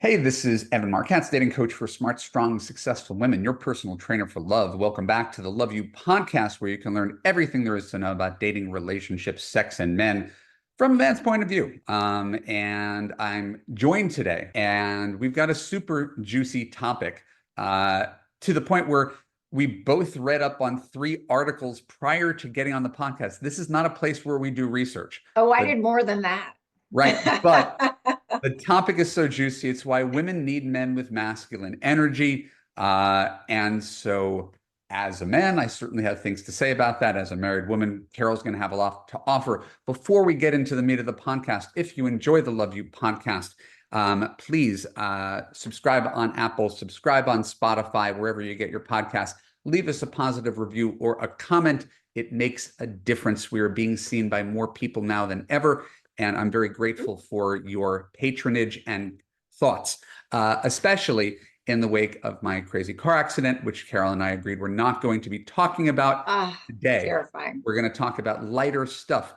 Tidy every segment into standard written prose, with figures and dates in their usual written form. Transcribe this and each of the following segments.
Hey, this is Evan Marquez, dating coach for smart, strong, successful women, your personal trainer for love. Welcome back to the Love You podcast, where you can learn everything there is to know about dating, relationships, sex, and men from a man's point of view. And I'm joined today, and we've got a super juicy topic to the point where we both read up on 3 articles prior to getting on the podcast. This is not a place where we do research, Oh, I but did more than that. right. But the topic is so juicy. It's why women need men with masculine energy. And so, as a man, I certainly have things to say about that. As a married woman, Carol's going to have a lot to offer. Before we get into the meat of the podcast, if you enjoy the Love You podcast, please subscribe on Apple, subscribe on Spotify, wherever you get your podcast. Leave us a positive review or a comment. It makes a difference. We are being seen by more people now than ever. And I'm very grateful for your patronage and thoughts, especially in the wake of my crazy car accident, which Carol and I agreed we're not going to be talking about Ah, today. terrifying. We're going to talk about lighter stuff.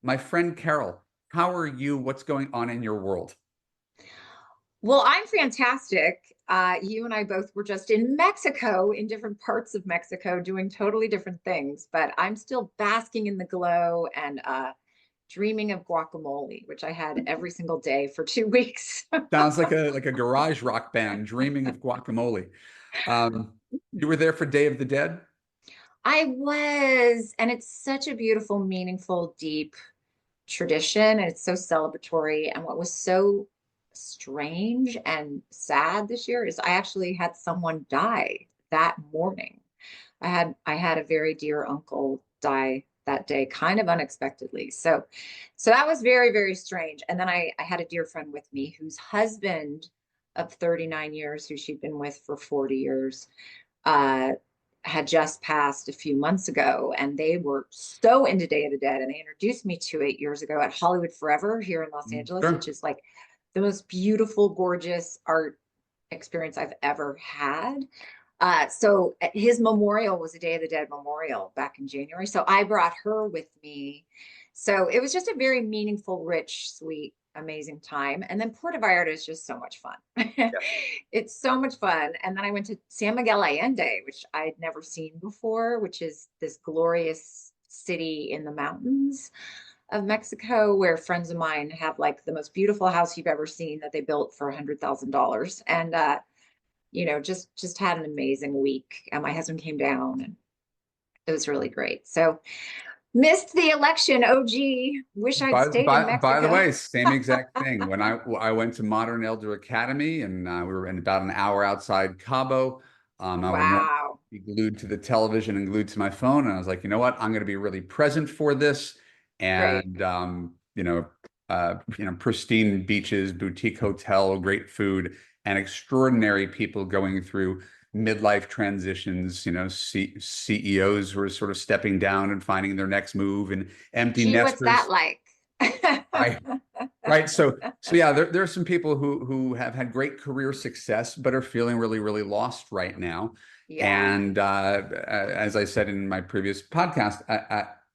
My friend Carol, how are you? What's going on in your world? Well, I'm fantastic. You and I both were just in Mexico, in different parts of Mexico, doing totally different things, but I'm still basking in the glow and dreaming of guacamole, which I had every single day for 2 weeks. Sounds like a garage rock band dreaming of guacamole. Um, you were there for Day of the Dead? I was, and it's such a beautiful, meaningful, deep tradition, and it's so celebratory. And what was so strange and sad this year is I actually had someone die that morning. I had a very dear uncle die that day, kind of unexpectedly. So that was very, very strange. And then I had a dear friend with me whose husband of 39 years, who she'd been with for 40 years, uh, had just passed a few months ago, and they were so into Day of the Dead, and they introduced me to it years ago at Hollywood Forever here in Los Angeles, which Sure. is like the most beautiful, gorgeous art experience I've ever had. So his memorial was a Day of the Dead memorial back in January. So I brought her with me. So it was just a very meaningful, rich, sweet, amazing time. And then Puerto Vallarta is just so much fun. It's so much fun. And then I went to San Miguel Allende, which I'd never seen before, which is this glorious city in the mountains of Mexico, where friends of mine have like the most beautiful house you've ever seen that they built for $100,000. And just had an amazing week. And my husband came down, and it was really great. So missed the election. Oh, gee, wish I'd stayed in By the Mexico. way, same exact thing. When I went to Modern Elder Academy, and we were in about an hour outside Cabo, I would normally Wow. be glued to the television and glued to my phone. And I was like, you know what? I'm going to be really present for this. Great. And pristine beaches, boutique hotel, great food, and extraordinary people going through midlife transitions, CEOs who are sort of stepping down and finding their next move, and empty Gee, what's that nesters. like? Right. Right. So yeah, there are some people who have had great career success, but are feeling really, really lost right now. Yeah. And as I said in my previous podcast,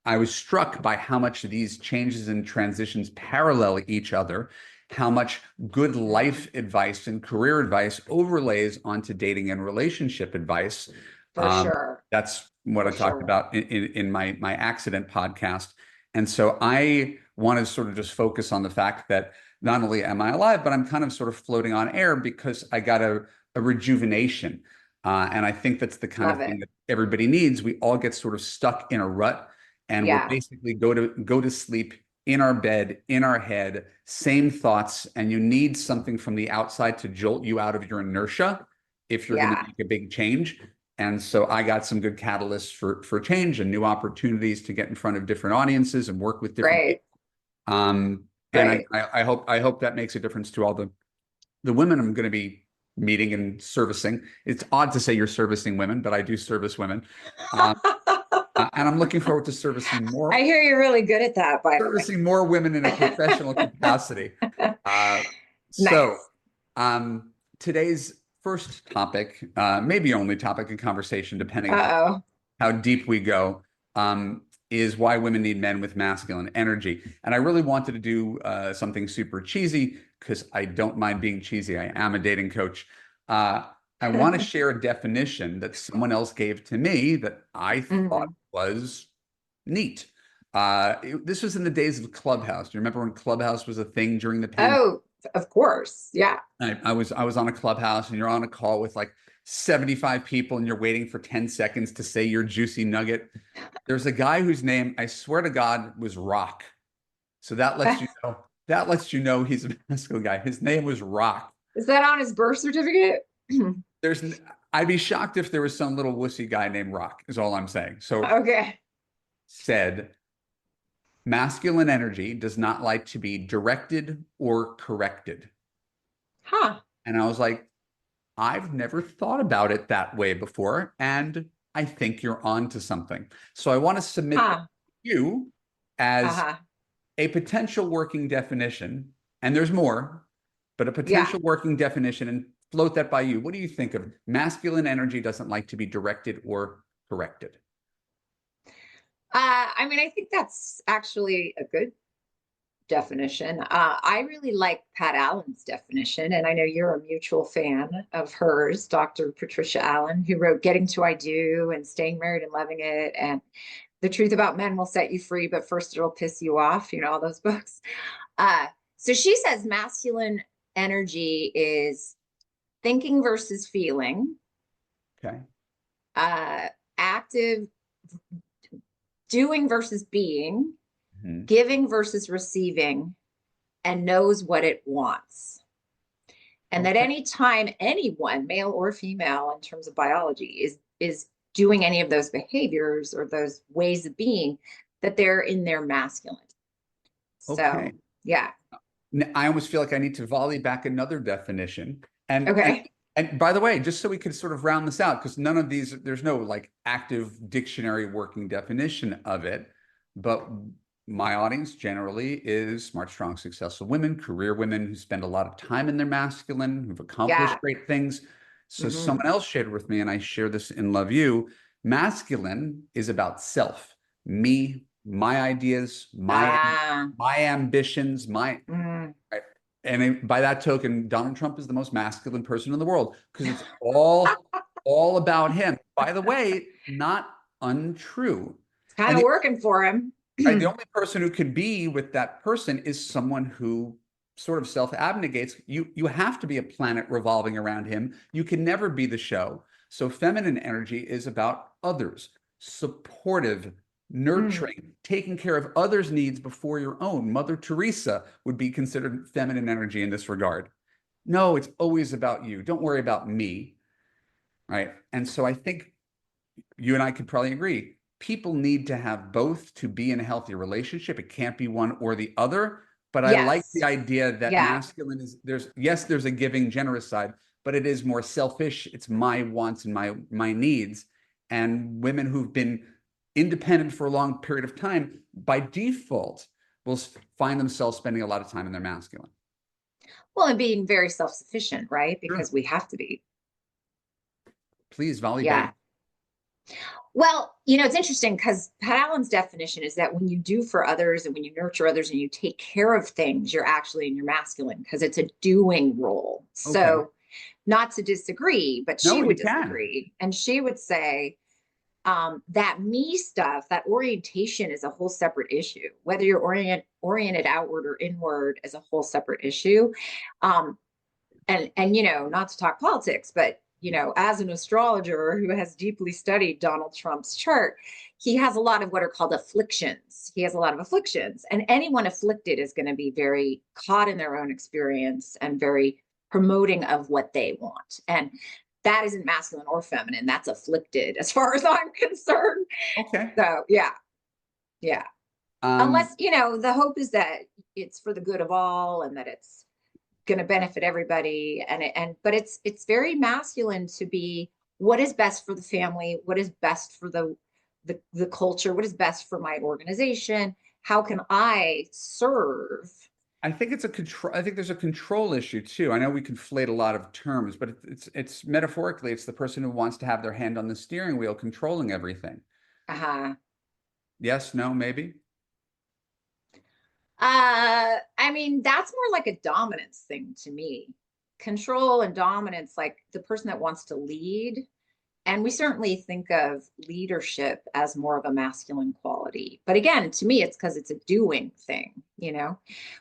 I was struck by how much these changes and transitions parallel each other, how much good life advice and career advice overlays onto dating and relationship advice. For sure. That's what I For talked sure. about in my accident podcast. And so I want to sort of just focus on the fact that not only am I alive, but I'm kind of sort of floating on air because I got a rejuvenation. And I think that's the kind Love of thing it. that everybody needs. We all get sort of stuck in a rut, and we're Yeah. basically go to sleep in our bed, in our head, same thoughts, and you need something from the outside to jolt you out of your inertia if you're going to Yeah. make a big change. And so I got some good catalysts for change and new opportunities to get in front of different audiences and work with different people. Great. And Great. I hope that makes a difference to all the women I'm going to be meeting and servicing. It's odd to say you're servicing women, but I do service women. Um, and I'm looking forward to I hear you're really good at that, by the servicing more women in a professional capacity. way. Uh, so Nice. today's first topic, maybe only topic in conversation, depending upon Uh-oh. how deep we go, is why women need men with masculine energy. And I really wanted to do something super cheesy, because I don't mind being cheesy. I am a dating coach. I want to share a definition that someone else gave to me that I thought Mhm. was neat. This was in the days of Clubhouse. Do you remember when Clubhouse was a thing during the pandemic? Oh, of course. Yeah. I was on a Clubhouse, and you're on a call with like 75 people, and you're waiting for 10 seconds to say your juicy nugget. There's a guy whose name, I swear to God, was Rock. So that lets you know he's a masculine guy. His name was Rock. Is that on his birth certificate? There's I'd be shocked if there was some little wussy guy named Rock, is all I'm saying. So Okay. said masculine energy does not like to be directed or corrected. Huh. And I was like, I've never thought about it that way before. And I think you're on to something. So I want to submit that Huh. to you as Uh-huh. a potential working definition. And there's more, but a Yeah. potential working definition, and float that by you. What do you think of masculine energy doesn't like to be directed or corrected? I mean, I think that's actually a good definition. I really like Pat Allen's definition, and I know you're a mutual fan of hers, Dr. Patricia Allen, who wrote Getting to I Do and Staying Married and Loving It, and The Truth About Men Will Set You Free, but First It'll Piss You Off, all those books. Uh, so she says masculine energy is thinking versus feeling, Okay. uh, active doing versus being, Mhm. giving versus receiving, and knows what it wants. And that Okay. anytime anyone, male or female, in terms of biology, is doing any of those behaviors or those ways of being, that they're in their masculine. Okay. So yeah. I almost feel like I need to volley back another definition. And and Okay. and by the way, just so we can sort of round this out, because none of these, there's no like active dictionary working definition of it. But my audience generally is smart, strong, successful women, career women who spend a lot of time in their masculine, who've accomplished Yeah. great things. So Hmm. someone else shared with me, and I share this in Love You, masculine is about self, me, my ideas, Ah. my ambitions, Mm. right? And by that token, Donald Trump is the most masculine person in the world because it's all about him. By the way, not untrue. It's kind And of working for him. the only person who can be with that person is someone who sort of self-abnegates. You have to be a planet revolving around him. You can never be the show. So feminine energy is about others, supportive, Mm. nurturing, taking care of others' needs before your own. Mother Teresa would be considered feminine energy in this regard. No, it's always about you. Don't worry about me, right? And so I think you and I could probably agree. People need to have both to be in a healthy relationship. It can't be one or the other. But I like the Yes. idea that Yeah. masculine is there's a giving, generous side, but it is more selfish. It's my wants and my needs. And women who've been independent for a long period of time, by default, will find themselves spending a lot of time in their masculine. Well, and being very self-sufficient, right? Sure. Because we have to be. Please volley Yeah. back. Well, it's interesting because Pat Allen's definition is that when you do for others and when you nurture others and you take care of things, you're actually in your masculine because it's a doing role. Okay. So, not to disagree, but No, she you would can. disagree. And she would say that me stuff, that orientation is a whole separate issue. Whether you're oriented outward or inward is a whole separate issue. Um, and not to talk politics, but as an astrologer who has deeply studied Donald Trump's chart, he has a lot of what are called afflictions. He has a lot of afflictions, and anyone afflicted is going to be very caught in their own experience and very promoting of what they want. And that isn't masculine or feminine, that's afflicted as far as I'm concerned. Okay. So yeah. Yeah. Um, Unless the hope is that it's for the good of all and that it's going to benefit everybody, but it's very masculine to be what is best for the family, what is best for the culture, what is best for my organization, how can I serve. I think it's a control. I think there's a control issue too. I know we conflate a lot of terms, but it's metaphorically, it's the person who wants to have their hand on the steering wheel, controlling everything. Uh-huh. Yes, no, maybe. I mean, that's more like a dominance thing to me. Control and dominance, like the person that wants to lead. And we certainly think of leadership as more of a masculine quality. But again, to me, it's because it's a doing thing, you know.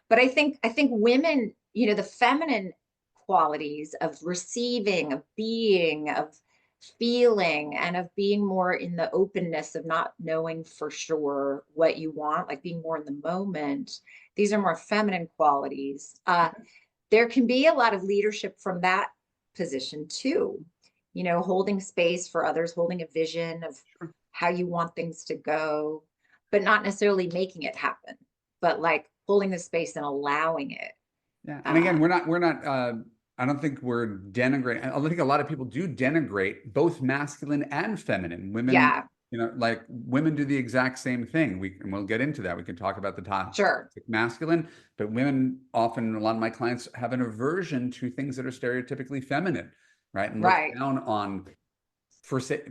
But I think women, the feminine qualities of receiving, of being, of feeling, and of being more in the openness of not knowing for sure what you want, like being more in the moment. These are more feminine qualities. There can be a lot of leadership from that position too, holding space for others, holding a vision of Sure. how you want things to go, but not necessarily making it happen, but like holding the space and allowing it. Yeah. And Uh, again, I don't think we're denigrating. I think a lot of people do denigrate both masculine and feminine. Women, yeah, like women do the exact same thing. And we'll get into that. We can talk about the sure. toxic masculine, but women often, a lot of my clients have an aversion to things that are stereotypically feminine, right? And look Right. down on, for say,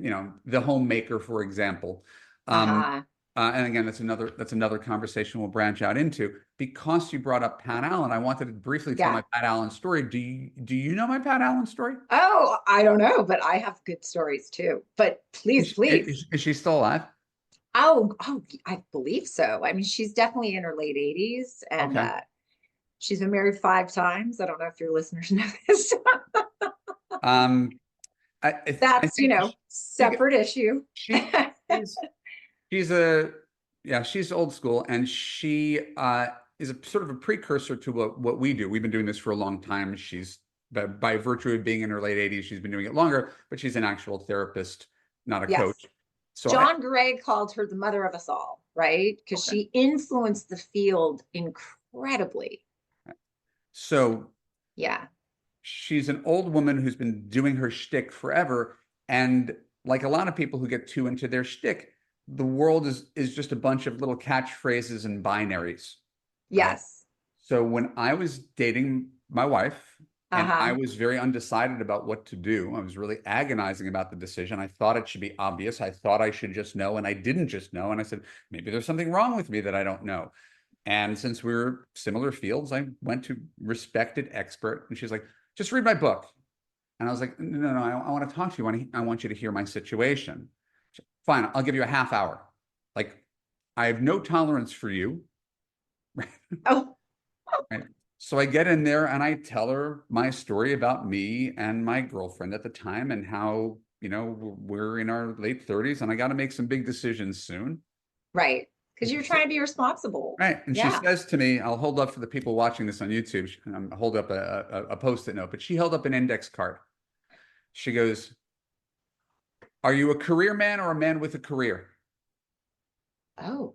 the homemaker, for example. Um, Uh-huh. and again, that's another conversation we'll branch out into. Because you brought up Pat Allen, I wanted to briefly tell Yeah. my Pat Allen story. Do you know my Pat Allen story? Oh, I don't know, but I have good stories too. But please, Is, please. is, is she still alive? Oh, I believe so. I mean, she's definitely in her late 80s, and Okay. she's been married 5 times. I don't know if your listeners know this. Um, I That's, think she separate issue. she she's she's a yeah, she's old school, and she is a sort of a precursor to what we do. We've been doing this for a long time. She's by virtue of being in her late 80s, she's been doing it longer, but she's an actual therapist, not a Yes. coach. So I John Gray called her the mother of us all, right? Because okay. she influenced the field incredibly. So Yeah. she's an old woman who's been doing her shtick forever. And like a lot of people who get too into their shtick, the world is just a bunch of little catchphrases and binaries, right? Yes. So when I was dating my wife and I Uh-huh. was very undecided about what to do, I was really agonizing about the decision. I thought it should be obvious. I thought I should just know, and I didn't just know. And I said, maybe there's something wrong with me that I don't know. And since we were similar fields, I went to respected expert, and she's like, just read my book. And I was like, no, no, I want to talk to you. I want you to hear my situation. Fine, I'll give you a half hour. Like, I have no tolerance for you. Oh, Right. So I get in there and I tell her my story about me and my girlfriend at the time, and how, we're in our late 30s and I got to make some big decisions soon. right. Because And you're she said, trying to be responsible. right. And she Yeah. says to me, I'll hold up for the people watching this on YouTube. I'm hold up a post-it note, but she held up an index card. She goes, are you a career man or a man with a career? Oh.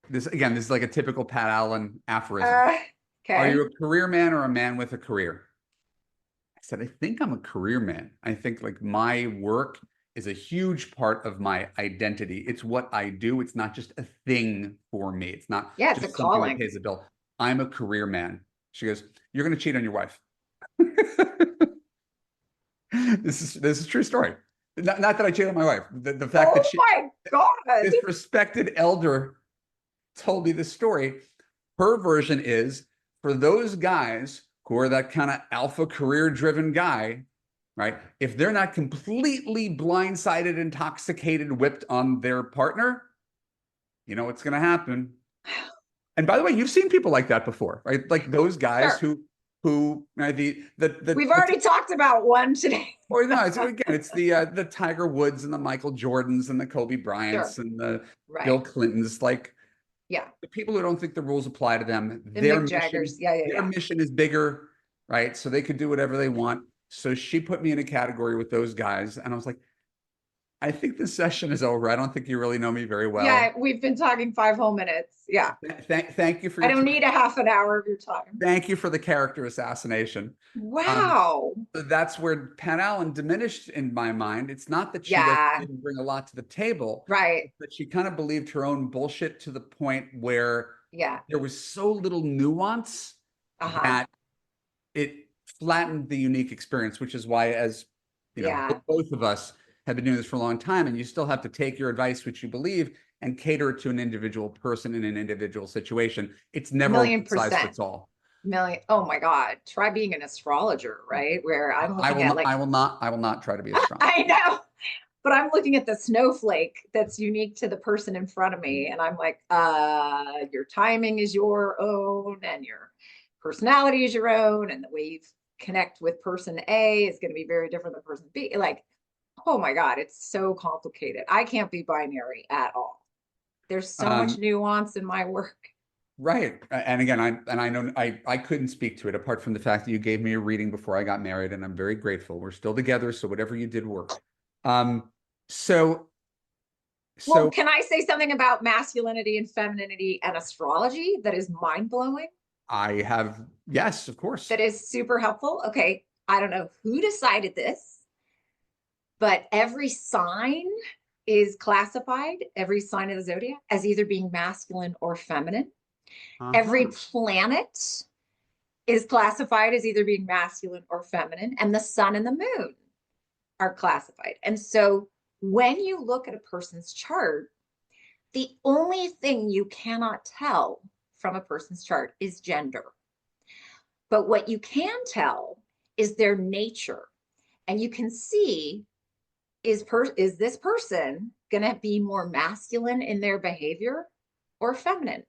This is like a typical Pat Allen aphorism. Uh, Are you okay. a career man or a man with a career? I said, I think I'm a career man. I think like my work is a huge part of my identity. It's what I do. It's not just a thing for me. It's not Yeah, it's a just something that calling. pays a bill. I'm a career man. She goes, you're going to cheat on your wife. This is a true story. Not that I cheated on my wife. The fact that Oh my God. this respected elder told me this story. Her version is, for those guys who are that kind of alpha career driven guy, right? If they're not completely blindsided, intoxicated, whipped on their partner, you know what's going to happen. And by the way, you've seen people like that before, right? Like those guys Sure. who We've already talked about one today. or no, it's the Tiger Woods and the Michael Jordans and the Kobe Sure. Bryants and the Bill Right. Clintons, like Yeah. the people who don't think the rules apply to them, The their Mick mission, Jaggers. Yeah, yeah, their yeah. mission is bigger, right? So they could do whatever they want. So she put me in a category with those guys, and I was like, I think this session is over. I don't think you really know me very well. Yeah, we've been talking 5 whole minutes. Yeah. Thank you for I your don't time. need a half an hour of your time. Thank you for the character assassination. Um, Wow. so that's where Pat Allen diminished in my mind. It's not that she Yeah. didn't bring a lot to the table, Right. but she kind of believed her own bullshit to the point where Yeah. there was so little nuance Uh-huh. that it flattened the unique experience, which is why, as Yeah. both of us, have been doing this for a long time, and you still have to take your advice, which you believe, and cater it to an individual person in an individual situation. It's never a Million one size percent. fits all. Million. Oh my God. Try being an astrologer, right? Where I'm I looking will at not, like, I will not try to be a strong. I know, but I'm looking at the snowflake that's unique to the person in front of me. And I'm like, your timing is your own and your personality is your own. And the way you connect with person A is going to be very different than person B. Like, oh my God, it's so complicated. I can't be binary at all. There's so much Um, nuance in my work. right. And again, I know I couldn't speak to it apart from the fact that you gave me a reading before I got married, and I'm very grateful. We're still together, so whatever you did worked. Um, so Well, so can I say something about masculinity and femininity and astrology that is mind blowing? I have, yes, of course. That is super helpful. Okay. I don't know who decided this, but every sign is classified, every sign of the zodiac, as either being masculine or feminine. Every Uh-huh. planet is classified as either being masculine or feminine, and the sun and the moon are classified. And so when you look at a person's chart, the only thing you cannot tell from a person's chart is gender. But what you can tell is their nature. And you can see, is this person going to be more masculine in their behavior or feminine?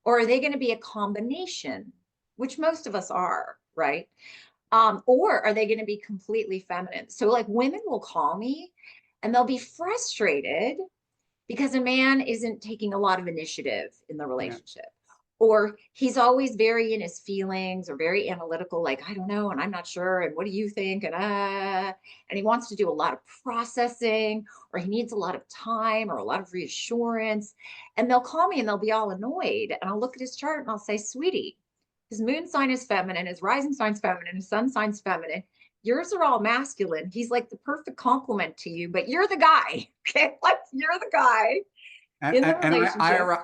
Or are they going to be a combination, which most of us are, right? Or are they going to be completely feminine? So like women will call me and they'll be frustrated because a man isn't taking a lot of initiative in the Yeah. relationship, or he's always very in his feelings or very analytical, like I don't know and I'm not sure and what do you think, and he wants to do a lot of processing, or he needs a lot of time or a lot of reassurance. And they'll call me and they'll be all annoyed, and I'll look at his chart and I'll say, sweetie, his moon sign is feminine, his rising sign's feminine, his sun sign's feminine. Yours are all masculine. He's like the perfect complement to you, but you're the guy. Okay, like you're the guy in the And relationship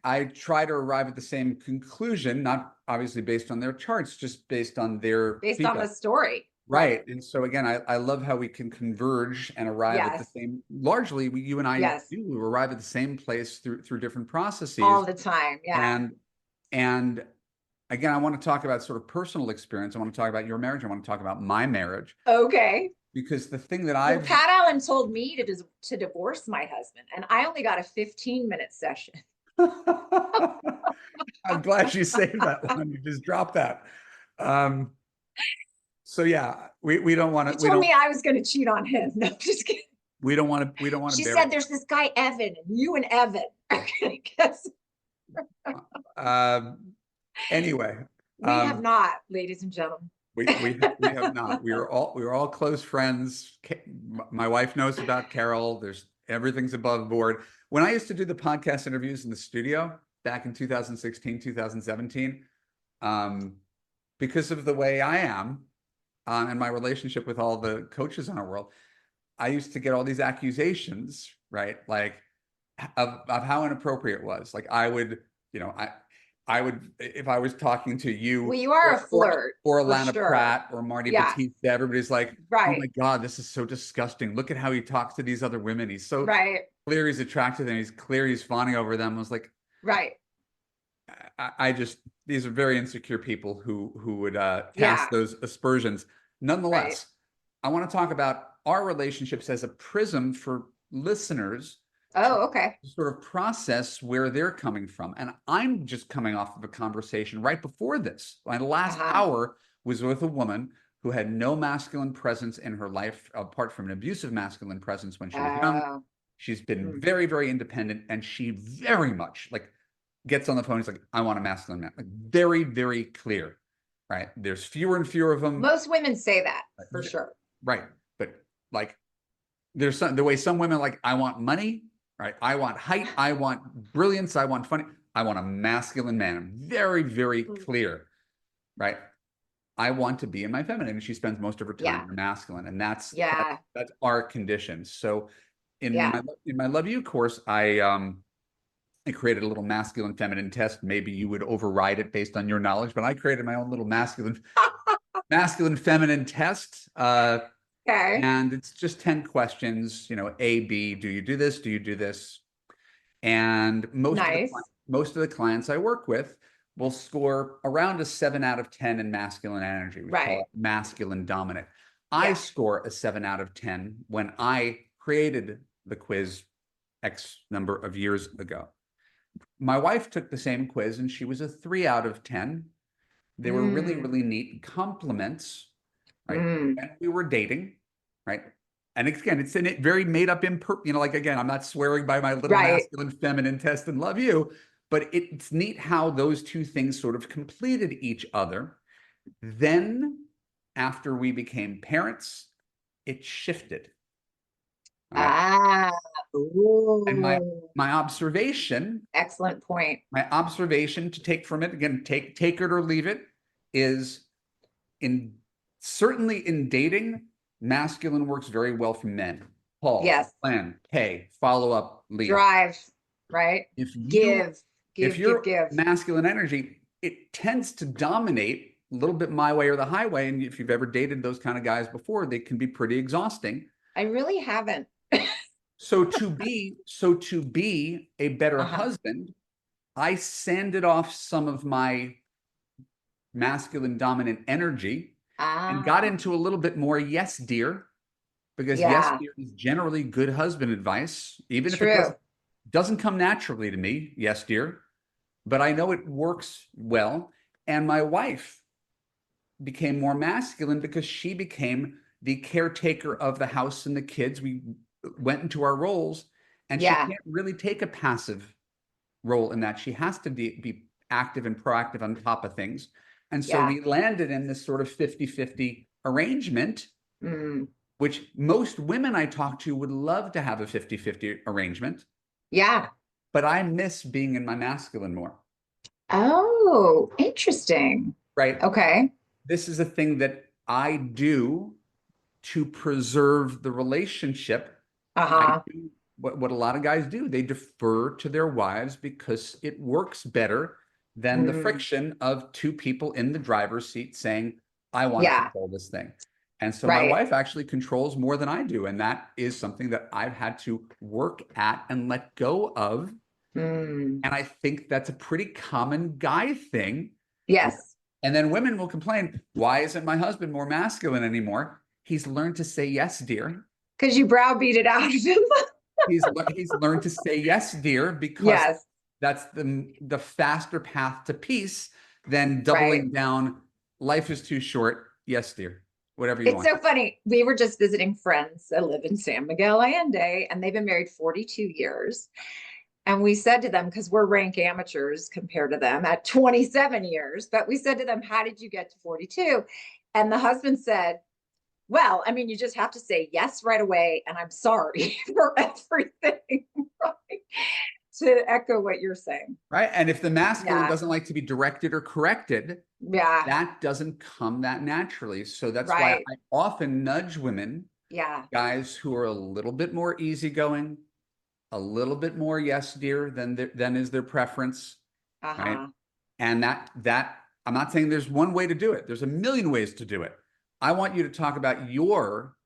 I try to arrive at the same conclusion, not obviously based on their charts, just based on their based on the feedback. story. Right. Right. And so again, I love how we can converge and arrive at the Yes. same, largely you and I Yes. do arrive at the same place through different All processes. the time. Yeah. And again, I want to talk about sort of personal experience. I want to talk about your marriage. I want to talk about my marriage, Okay. because the thing that Well, I've Pat Allen told me to divorce my husband, and I only got a 15-minute session. I'm glad you saved that one. You just dropped that. Um, so yeah, we don't want She to we told don't me I was going to cheat on him. No, just kidding. we don't want to She bury. said, "There's this guy Evan, and you and Evan are going to get." Anyway, We have um, not, ladies and gentlemen. we have not. We were all close friends. My wife knows about Carol. There's everything's above board. When I used to do the podcast interviews in the studio back in 2016, 2017, because of the way I am, and my relationship with all the coaches in our world, I used to get all these accusations, right? Like of how inappropriate it was. Like I would, you know, I would, if I was talking to Well, you you are a flirt or for Alana sure. Pratt or Marty Yeah. Batista, everybody's like, oh Right. my God, this is so disgusting. Look at how he talks to these other women. He's so Right. clear he's attracted and he's clear he's fawning over them. I was like, Right. I just, these are very insecure people who would Yeah. cast those aspersions. Right. Nonetheless, I want to talk about our relationships as a prism for listeners to Oh, okay. sort of process where they're coming from. And I'm just coming off of a conversation right before this. My last Uh-huh. hour was with a woman who had no masculine presence in her life, apart from an abusive masculine presence when she was young. Oh. She's been Mm. very, very independent, and she very much like gets on the phone. He's like, I want a masculine man. Like very, very clear, right? There's fewer and fewer of them. Most women say that for sure. Right. But like there's the way some women like, I want money, right? I want height. I want brilliance. I want funny. I want a masculine man. I'm very, very clear, right? I want to be in my feminine. And she spends most of her time Yeah. in her masculine. And that's Yeah. our condition. So Yeah. in my Love You course, I created a little masculine feminine test. Maybe you would override it based on your knowledge, but I created my own little masculine feminine test. Okay. And it's just 10 questions, A, B, do you do this? Do you do this? And Nice. most of the clients I work with will score around a 7 out of 10 in masculine energy. We call Right. it masculine dominant. I Yeah. score a 7 out of 10 when I created the quiz X number of years ago. My wife took the same quiz and she was a 3 out of 10. They were really, Mm. really neat compliments, right? Mm. When we were dating, right? And again, it's in it very made up like again, I'm not swearing by my little Right. masculine feminine test and love you, but it's neat how those two things sort of completed each other. Then after we became parents, it shifted. All right. Ah. And my Ooh. my observation Excellent point. my observation to take from it, again, take it or leave it, is in certainly in dating, masculine works very well for men. Pause, Yes. plan, pay, follow up, lead. Drive, right? If you Give, if give, give, you're give. masculine energy, it tends to dominate a little bit my way or the highway. And if you've ever dated those kind of guys before, they can be pretty exhausting. I really haven't. So to be a better Uh-huh. husband, I sanded off some of my masculine dominant energy and got Ah, into a little bit more yes, dear, because yes, yeah, dear is generally good husband advice, even if it true. doesn't come naturally to me, yes, dear, but I know it works well. And my wife became more masculine because she became the caretaker of the house and the kids. We went into our roles, and she Yeah, can't really take a passive role in that. She has to be active and proactive on top of things. And so yeah. we landed in this sort of 50-50 arrangement, Mm, which most women I talk to would love to have a 50-50 arrangement, yeah. but I miss being in my masculine more, Oh, interesting. right? Okay. This is a thing that I do to preserve the relationship. I Uh-huh. do what a lot of guys do. They defer to their wives because it works better than the Mm, friction of two people in the driver's seat saying, I want to yeah, control this thing. And so my right. wife actually controls more than I do. And that is something that I've had to work at and let go of. Mm, And I think that's a pretty common guy thing. yes. And then women will complain, why isn't my husband more masculine anymore? He's learned to say yes, dear. Because you browbeat it out of him. He's learned to say yes, dear, because Yes, that's the faster path to peace than right. doubling down. Life is too short. Yes, dear. Whatever you It's want. so funny. We were just visiting friends that live in San Miguel Allende, and they've been married 42 years. And we said to them, because we're rank amateurs compared to them at 27 years, but we said to them, how did you get to 42? And the husband said, well, I mean, you just have to say yes right away. And I'm sorry for everything, right? To echo what you're saying. Right. And if the masculine Yeah. doesn't like to be directed or corrected, Yeah. that doesn't come that naturally. So that's why Right. I often nudge women, Yeah. guys who are a little bit more easygoing, a little bit more yes, dear than is their preference. Right. Uh-huh. And that I'm not saying there's one way to do it. There's a million ways to do it. I want you to talk about your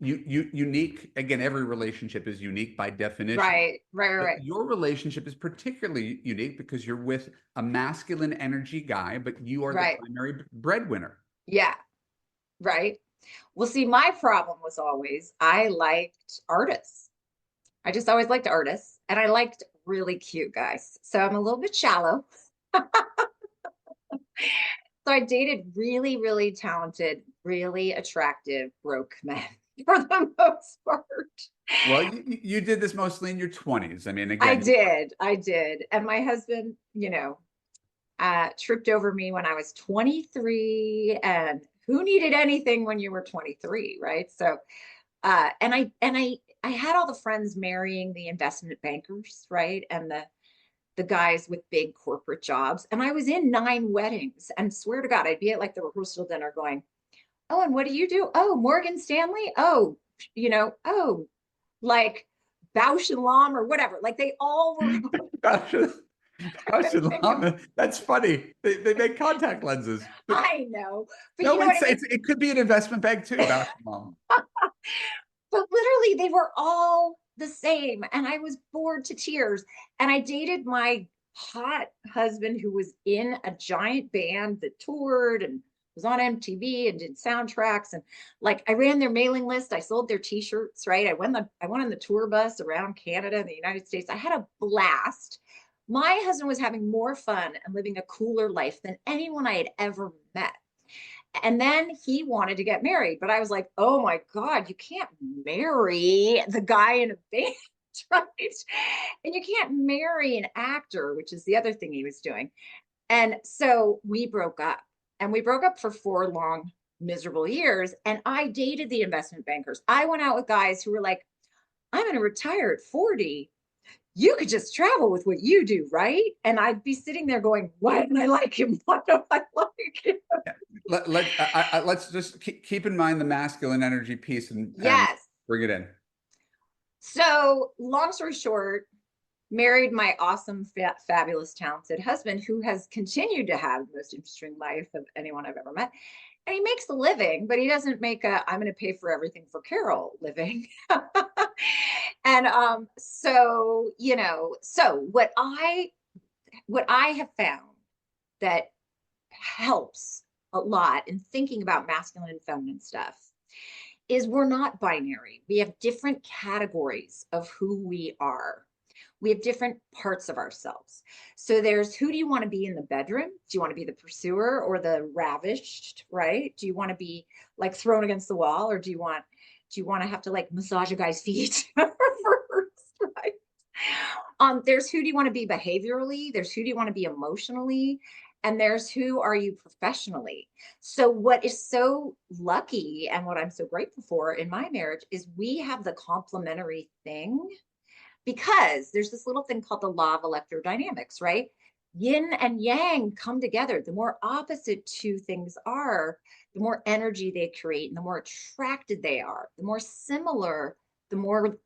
unique. Again, every relationship is unique by definition. Right. Right. But Right. your relationship is particularly unique because you're with a masculine energy guy, but you are the Right. primary breadwinner. Yeah. Right. Well, see, my problem was always I liked artists. I just always liked artists and I liked really cute guys. So I'm a little bit shallow. So I dated really, really talented, really attractive, broke men for the most part. Well, you did this mostly in your 20s. I mean, I again, did. I did. And my husband, tripped over me when I was 23. And who needed anything when you were 23, right? So and I had all the friends marrying the investment bankers, right? And the guys with big corporate jobs. And I was in 9 weddings and swear to God, I'd be at like the rehearsal dinner going, oh, and what do you do? Oh, Morgan Stanley. Oh, oh, like Bausch and Lomb or whatever. Like they all were. gotcha. That's funny. They make contact lenses. But I know, but you no, know what I mean? it could be an investment bank too, Bausch Mom. But literally, they were all the same. And I was bored to tears. And I dated my hot husband who was in a giant band that toured and was on MTV and did soundtracks. And like I ran their mailing list, I sold their t-shirts, right? I went on the tour bus around Canada and the United States. I had a blast. My husband was having more fun and living a cooler life than anyone I had ever met. And then he wanted to get married, but I was like, oh my God, you can't marry the guy in a band, right? And you can't marry an actor, which is the other thing he was doing. And so we broke up, and we broke up for 4 long, miserable years. And I dated the investment bankers. I went out with guys who were like, I'm going to retire at 40. You could just travel with what you do, right? And I'd be sitting there going, why don't I like him? Why don't I like him? Yeah. Let's just keep in mind the masculine energy piece and Yes. bring it in. So, long story short, married my awesome, fabulous, talented husband who has continued to have the most interesting life of anyone I've ever met. And he makes a living, but he doesn't make a I'm going to pay for everything for Carol living. And so, so what I have found that helps a lot in thinking about masculine and feminine stuff is we're not binary. We have different categories of who we are. We have different parts of ourselves. So there's who do you want to be in the bedroom? Do you want to be the pursuer or the ravished, right? Do you want to be like thrown against the wall, or do you want to have to like massage a guy's feet first, right? There's who do you want to be behaviorally, there's who do you want to be emotionally, and there's who are you professionally. So what is so lucky and what I'm so grateful for in my marriage is we have the complementary thing, because there's this little thing called the law of electrodynamics, right? Yin and yang come together. The more opposite two things are, the more energy they create and the more attracted they are. The more similar, the more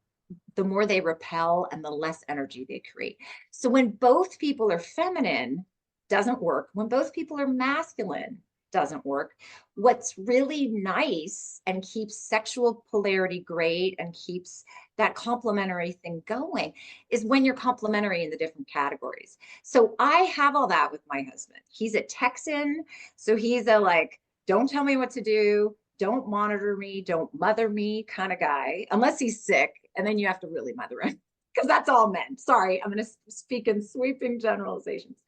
they repel and the less energy they create. So when both people are feminine, doesn't work. When both people are masculine, doesn't work. What's really nice and keeps sexual polarity great and keeps that complementary thing going is when you're complementary in the different categories. So I have all that with my husband. He's a Texan, so he's a like, don't tell me what to do, don't monitor me, don't mother me kind of guy, unless he's sick, and then you have to really mother him because that's all men. Sorry, I'm going to speak in sweeping generalizations.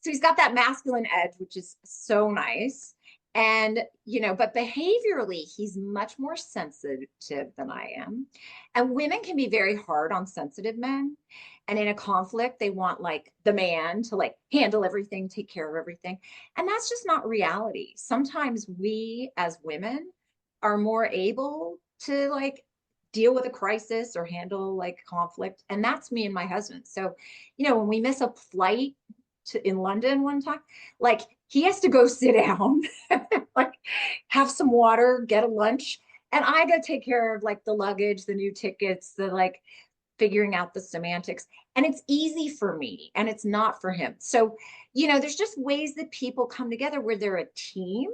So he's got that masculine edge, which is so nice. And, but behaviorally, he's much more sensitive than I am. And women can be very hard on sensitive men. And in a conflict, they want like the man to like handle everything, take care of everything. And that's just not reality. Sometimes we as women are more able to like deal with a crisis or handle like conflict. And that's me and my husband. So, when we miss a flight in London one time, like he has to go sit down, like have some water, get a lunch, and I go take care of like the luggage, the new tickets, the like figuring out the semantics. And it's easy for me and it's not for him. So, there's just ways that people come together where they're a team.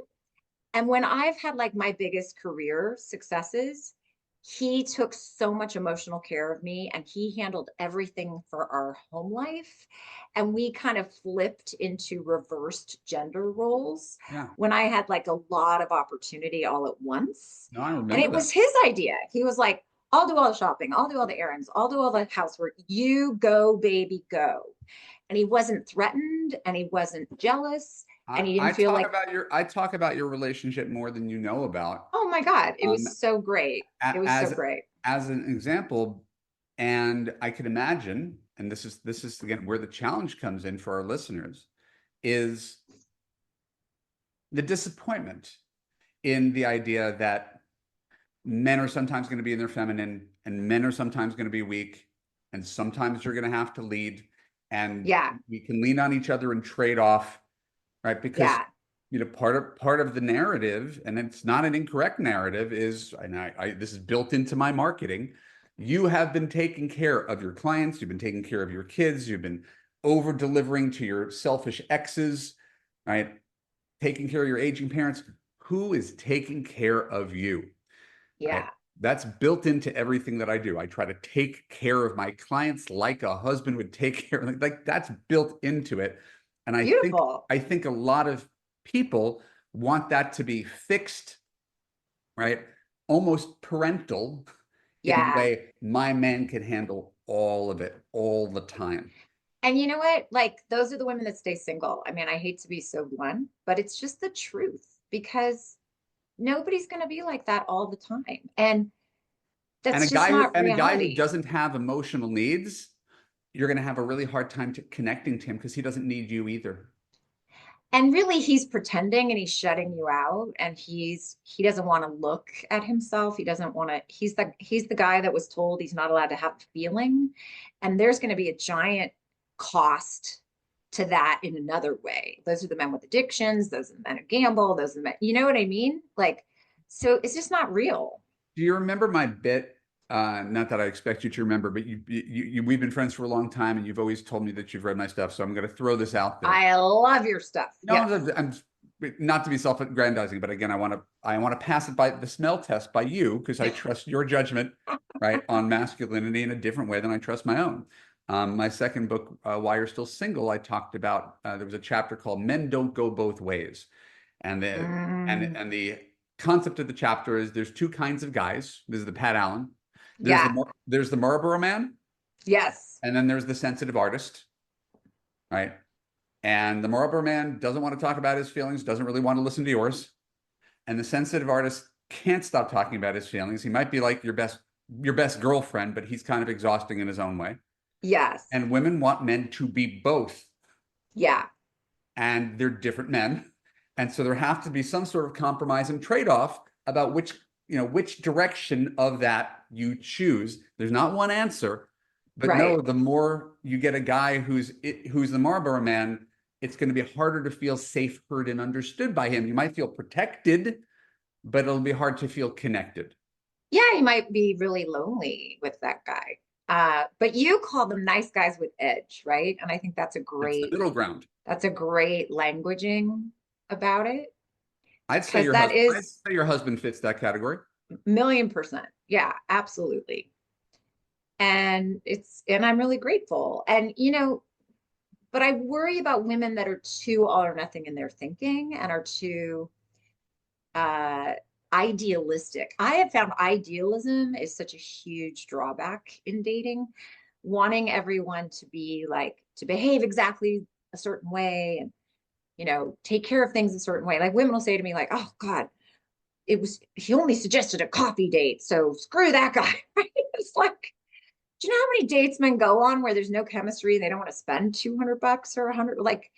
And when I've had like my biggest career successes, he took so much emotional care of me and he handled everything for our home life. And we kind of flipped into reversed gender roles Yeah. when I had like a lot of opportunity all at once. No, I remember And it that. was his idea. He was like, I'll do all the shopping, I'll do all the errands, I'll do all the housework. You go, baby, go. And he wasn't threatened and he wasn't jealous. And he didn't feel like, I talk about your relationship more than you know about. oh my God, it was so great. It was so As great. as an example, and I could imagine, and this is again where the challenge comes in for our listeners, is the disappointment in the idea that men are sometimes going to be in their feminine and men are sometimes going to be weak, and sometimes you're going to have to lead, and Yeah. we can lean on each other and trade off, right? Because part of the narrative, and it's not an incorrect narrative, is, and this is built into my marketing, you have been taking care of your clients, you've been taking care of your kids, you've been over delivering to your selfish exes, right? Taking care of your aging parents. Who is taking care of you? Right? Yeah. That's built into everything that I do. I try to take care of my clients like a husband would take care of, like that's built into it. And Beautiful. I think a lot of people want that to be fixed, right? Almost parental in a Yeah. way my man can handle all of it all the time. And you know what? Like, those are the women that stay single. I mean, I hate to be so blunt, but it's just the truth because nobody's going to be like that all the time. And that's just not And a guy who reality. doesn't have emotional needs, you're going to have a really hard time connecting to him because he doesn't need you either. And really, he's pretending and he's shutting you out. And he doesn't want to look at himself. He doesn't want to, he's the guy that was told he's not allowed to have feeling. And there's going to be a giant cost to that in another way. Those are the men with addictions, those are the men who gamble, those are the men, you know what I mean? Like, so it's just not real. Do you remember my bit? Not that I expect you to remember, but we've been friends for a long time, and you've always told me that you've read my stuff. So I'm going to throw this out there. I love your stuff. No, Yes. I'm not to be self-aggrandizing, but again, I want to pass it by the smell test by you because I trust your judgment, right, on masculinity in a different way than I trust my own. My second book, Why You're Still Single, I talked about. There was a chapter called "Men Don't Go Both Ways," and Mm, the concept of the chapter is there's two kinds of guys. This is the Pat Allen. yeah. There's the Marlboro man, Yes. and then there's the sensitive artist, right? And the Marlboro man doesn't want to talk about his feelings, doesn't really want to listen to yours. And the sensitive artist can't stop talking about his feelings. He might be like your best girlfriend, but he's kind of exhausting in his own way. Yes. And women want men to be both, Yeah. and they're different men. And so there have to be some sort of compromise and trade-off about which direction of that you choose. There's not one answer, but no, Right. the more you get a guy who's the Marlboro man, it's going to be harder to feel safe, heard, and understood by him. You might feel protected, but it'll be hard to feel connected. Yeah, you might be really lonely with that guy. But you call them nice guys with edge, right? And I think It's the middle ground. that's a great languaging about it because I'd say your husband fits that category. 1,000,000%. Yeah, absolutely. And I'm really grateful. And but I worry about women that are too all or nothing in their thinking and are too uh idealistic. I have found idealism is such a huge drawback in dating, wanting everyone to be like to behave exactly a certain way and take care of things a certain way. Like women will say to me like, "Oh God, he only suggested a coffee date, so screw that guy." Right? It's like, do you know how many dates men go on where there's no chemistry and they don't want to spend $200 or 100? Like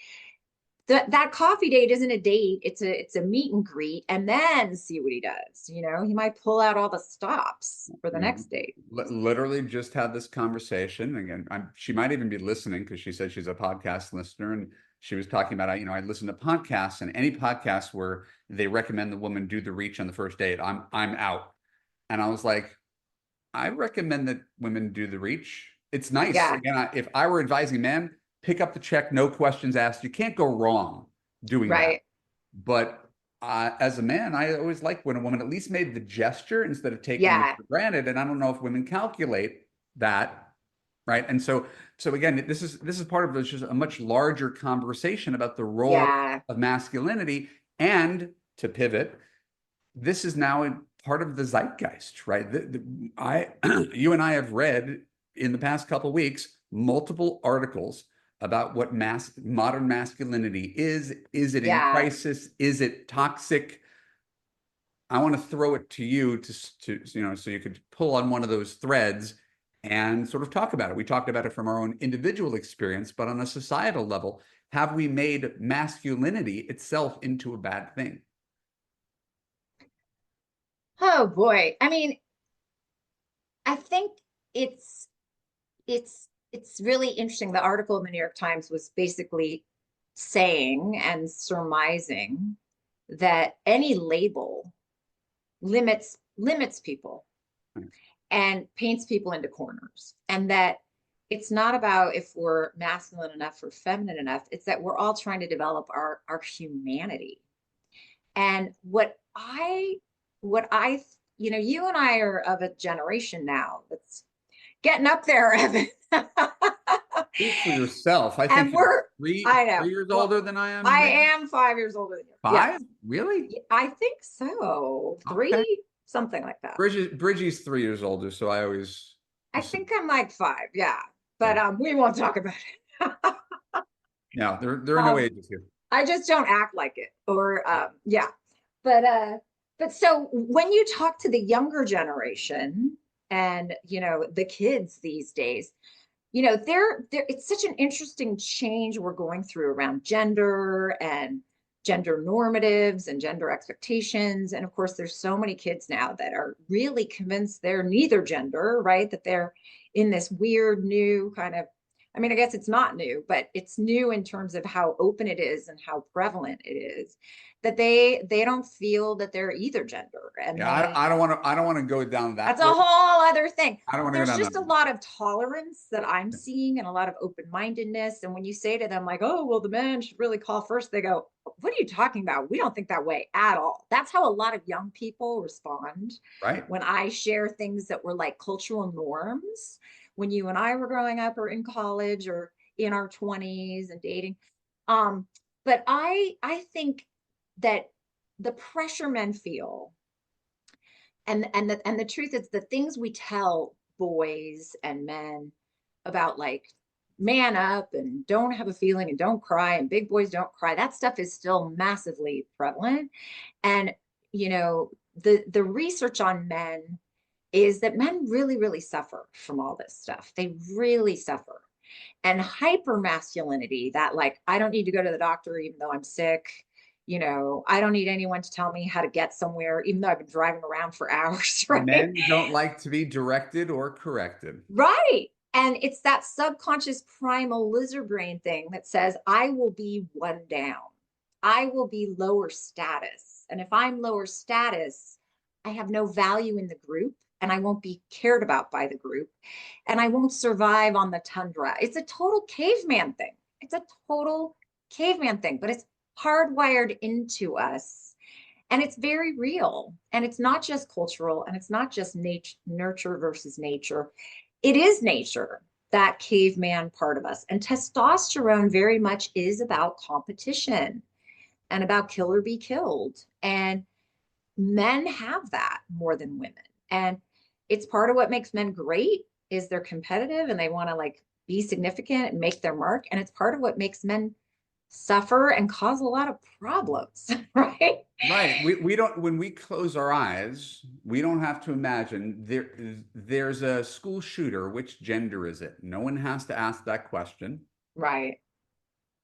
that coffee date isn't a date. It's a meet and greet, and then see what he does. He might pull out all the stops for the next date. Literally just had this conversation again. She might even be listening because she said she's a podcast listener, and she was talking about I listen to podcasts, and any podcast where they recommend the woman do the reach on the first date, I'm out. And I was like, I recommend that women do the reach. It's nice. Yeah, Again, if I were advising a man, pick up the check, no questions asked. You can't go wrong doing that. right. But as a man, I always like when a woman at least made the gesture instead of taking it Yeah, for granted. And I don't know if women calculate that, right? And so again, this is part of just a much larger conversation about the role yeah, of masculinity. And to pivot, this is now a part of the zeitgeist, right? You and I have read in the past couple of weeks multiple articles about what modern masculinity is. Is it in yeah. crisis? Is it toxic? I want to throw it to you so you could pull on one of those threads and sort of talk about it. We talked about it from our own individual experience, but on a societal level, have we made masculinity itself into a bad thing? Oh boy. I mean, I think it's it's really interesting. The article in the New York Times was basically saying and surmising that any label limits people and paints people into corners, and that it's not about if we're masculine enough or feminine enough. It's that we're all trying to develop our humanity. And what I, you know, you and I are of a generation now that's getting up there, Evan. Speak for yourself. I And think you're I know. 3 years Well, older than I am, I maybe am 5 years older than you. Yes. 5. Really? I think so. Okay. Three, something like that. Bridgie's 3 years older, so I always I assume. think I'm like 5. Yeah. But Yeah. we won't talk about it. No, there are no um, ages here. I just don't act like it. Or yeah. But so when you talk to the younger generation and the kids these days, they're it's such an interesting change we're going through around gender and gender normatives and gender expectations. And of course, there's so many kids now that are really convinced they're neither gender, right? That they're in this weird new kind of, I mean, I guess it's not new, but it's new in terms of how open it is and how prevalent it is, that they don't feel that they're either gender. And Yeah, I don't want to go down that's that a road. whole other thing. I don't But want to go there's down that just a road. lot of tolerance that I'm seeing and a lot of open-mindedness. And when you say to them, like, oh, well, the man should really call first, they go, what are you talking about? We don't think that way at all. That's how a lot of young people respond Right. when I share things that were like cultural norms when you and I were growing up or in college or in our 20s and dating. But I think that the pressure men feel and the truth is the things we tell boys and men about like man up and don't have a feeling and don't cry and big boys don't cry, that stuff is still massively prevalent. And the research on men is that men really really suffer from all this stuff. They really suffer. And hyper masculinity, that like I don't need to go to the doctor even though I'm sick, I don't need anyone to tell me how to get somewhere even though I've been driving around for hours, right? Men don't like to be directed or corrected. Right. And it's that subconscious primal lizard brain thing that says I will be one down, I will be lower status, and if I'm lower status, I have no value in the group and I won't be cared about by the group and I won't survive on the tundra. It's a total caveman thing. It's a total caveman thing, but it's hardwired into us. And it's very real. And it's not just cultural and it's not just nurture versus nature. It is nature, that caveman part of us. And testosterone very much is about competition and about kill or be killed. And men have that more than women. And it's part of what makes men great is they're competitive and they want to like be significant and make their mark. And it's part of what makes men suffer and cause a lot of problems, right? Right. We don't, when we close our eyes, we don't have to imagine there's a school shooter. Which gender is it? No one has to ask that question. Right.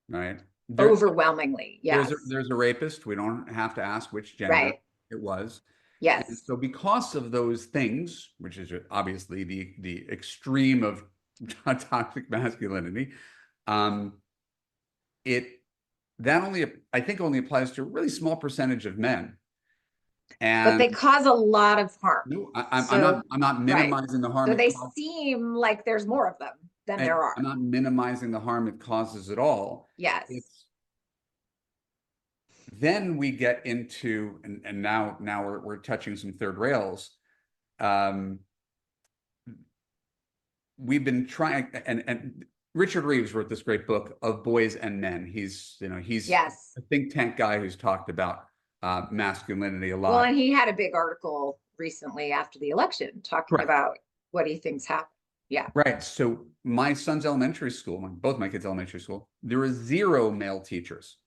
Right. Overwhelmingly, yes. There's a rapist. We don't have to ask which gender Right. it was. And Yes. so because of those things, which is obviously the extreme of toxic masculinity, it that only I think only applies to a really small percentage of men. But they And cause a lot of harm. no, So, I'm not right. minimizing the harm So it they causes. seem like there's more of them than And there I'm are. not minimizing the harm it causes at all. Yes. It's then we get into and now we're touching some third rails. Um, we've been trying and Richard Reeves wrote this great book of Boys and Men. He's Yes. a think tank guy who's talked about masculinity a Well, lot. and he had a big article recently after the election talking Correct. about what he thinks happened. Yeah. Right. So my son's elementary school, both my kids' elementary school, there were 0 male teachers.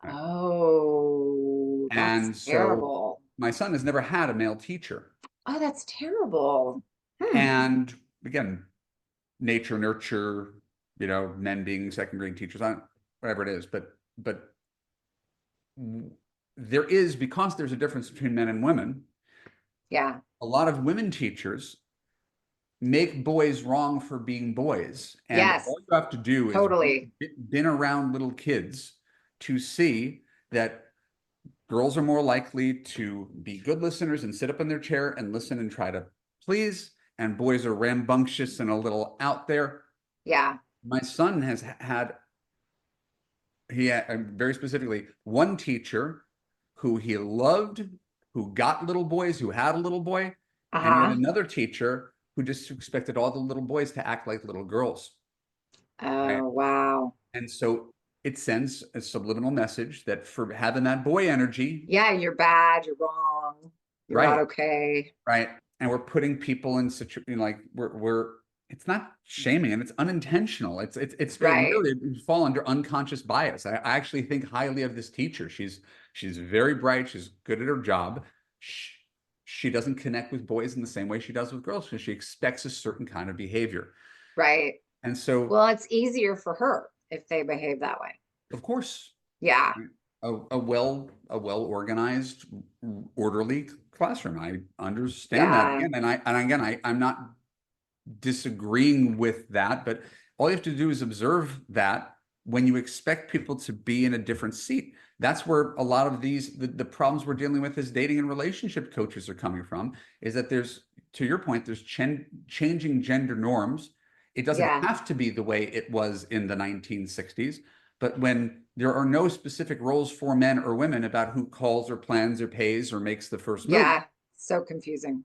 Right? Oh, that's And so terrible. my son has never had a male teacher. Oh, that's terrible. And again, nature, nurture, men being second grade teachers, whatever it is. But there is, because there's a difference between men and women, Yeah. a lot of women teachers make boys wrong for being boys. And Yes. all you have to do is Totally. been around little kids to see that girls are more likely to be good listeners and sit up in their chair and listen and try to please, and boys are rambunctious and a little out there. Yeah. My son has had, he had, very specifically, one teacher who he loved, who got little boys, who had a little boy, and he had Uh-huh. another teacher who just expected all the little boys to act like little girls, right? Oh, wow. And so it sends a subliminal message that for having that boy energy, Yeah, you're bad, you're wrong, you're not right, okay. right, and we're putting people in situ, like we're it's not shaming and it's unintentional. It's Right. really it fall under unconscious bias. I actually think highly of this teacher. She's very bright. She's good at her job. She doesn't connect with boys in the same way she does with girls because she expects a certain kind of behavior. Right. And so, Well, it's easier for her if they behave that way. of course, Yeah. a well organized, orderly classroom. I understand that Yeah. again, and again, I'm not disagreeing with that, but all you have to do is observe that when you expect people to be in a different seat. That's where a lot of the problems we're dealing with as dating and relationship coaches are coming from, is that there's, to your point, there's changing gender norms. It doesn't Yeah. have to be the way it was in the 1960s, but when there are no specific roles for men or women about who calls or plans or pays or makes the first move, Yeah. So confusing.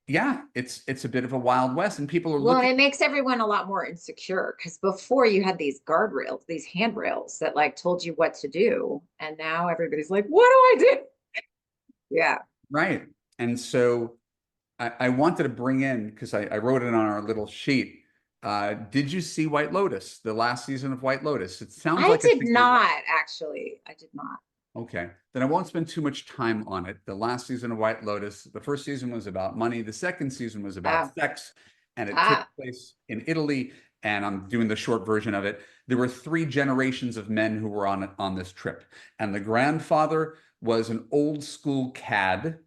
yeah, it's a bit of a wild west, and people are Well, looking. it makes everyone a lot more insecure because before you had these guardrails, these handrails that like told you what to do. And now everybody's like, what do I do? Yeah. Right. And so I wanted to bring in, because I wrote it on our little sheet. Did you see White Lotus, the last season of White Lotus? It sounds I like a did thing you not actually. I did not. okay. Then I won't spend too much time on it. The last season of White Lotus, the first season was about money. The second season was about Oh, sex, and it took ah, place in Italy. And I'm doing the short version of it. There were three generations of men who were on this trip, and the grandfather was an old school cad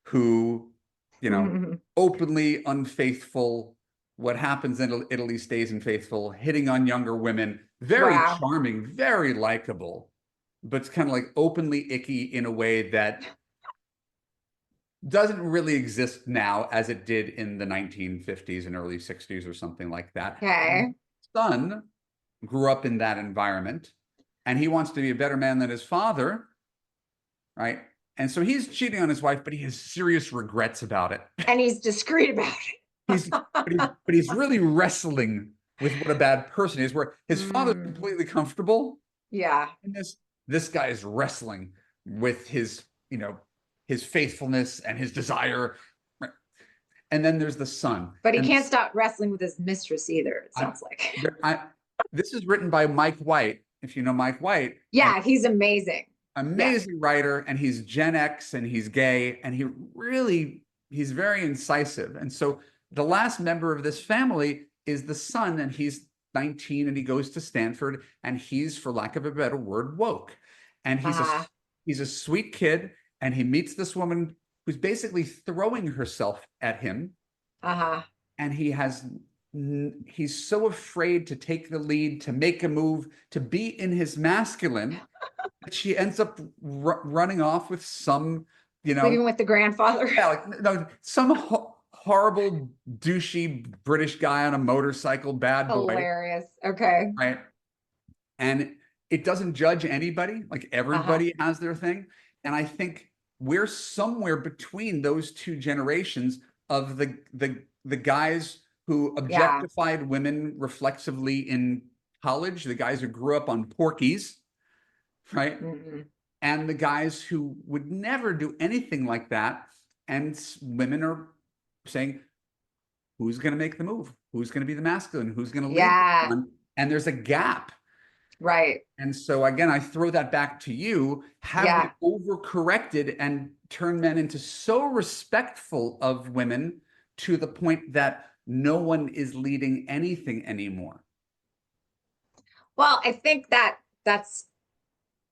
who, you know, openly unfaithful. What happens in Italy stays unfaithful, hitting on younger women, very wow. charming, very likable, but it's kind of like openly icky in a way that doesn't really exist now as it did in the 1950s and early 60s or something like that. And Okay. his son grew up in that environment, and he wants to be a better man than his father, right? And so he's cheating on his wife, but he has serious regrets about it. And he's discreet about He's it. but he's really wrestling with what a bad person he is, where his father's Mm, completely comfortable yeah. in this guy is wrestling with his faithfulness and his desire. And then there's the son. But he And can't stop wrestling with his mistress either, it I, sounds like. I this is written by Mike White, if you know Mike White, and Yeah, he's amazing. Yes. amazing writer, and he's Gen X and he's gay, and he's very incisive. And so the last member of this family is the son, and he's 19 and he goes to Stanford, and he's, for lack of a better word, woke. And Uh-huh. he's a sweet kid, and he meets this woman who's basically throwing herself at him, Uh-huh. and he's so afraid to take the lead, to make a move, to be in his masculine, that she ends up running off with some, you know, Sleeping with the grandfather. yeah, like no, some horrible douchey British guy on a motorcycle, bad boy, Hilarious. Okay. right? And it doesn't judge anybody. Like Uh-huh. everybody has their thing. And I think we're somewhere between those two generations of the guys who Yeah. objectified women reflexively in college, the guys who grew up on Porky's, right? Mm-mm. And the guys who would never do anything like that. And women are saying, who's going to make the move? Who's going to be the masculine? Who's going to lead this Yeah. one? And there's a gap. Right. And so again, I throw that back to you. Have we Yeah. overcorrected and turned men into so respectful of women to the point that no one is leading anything anymore? Well, I think that that's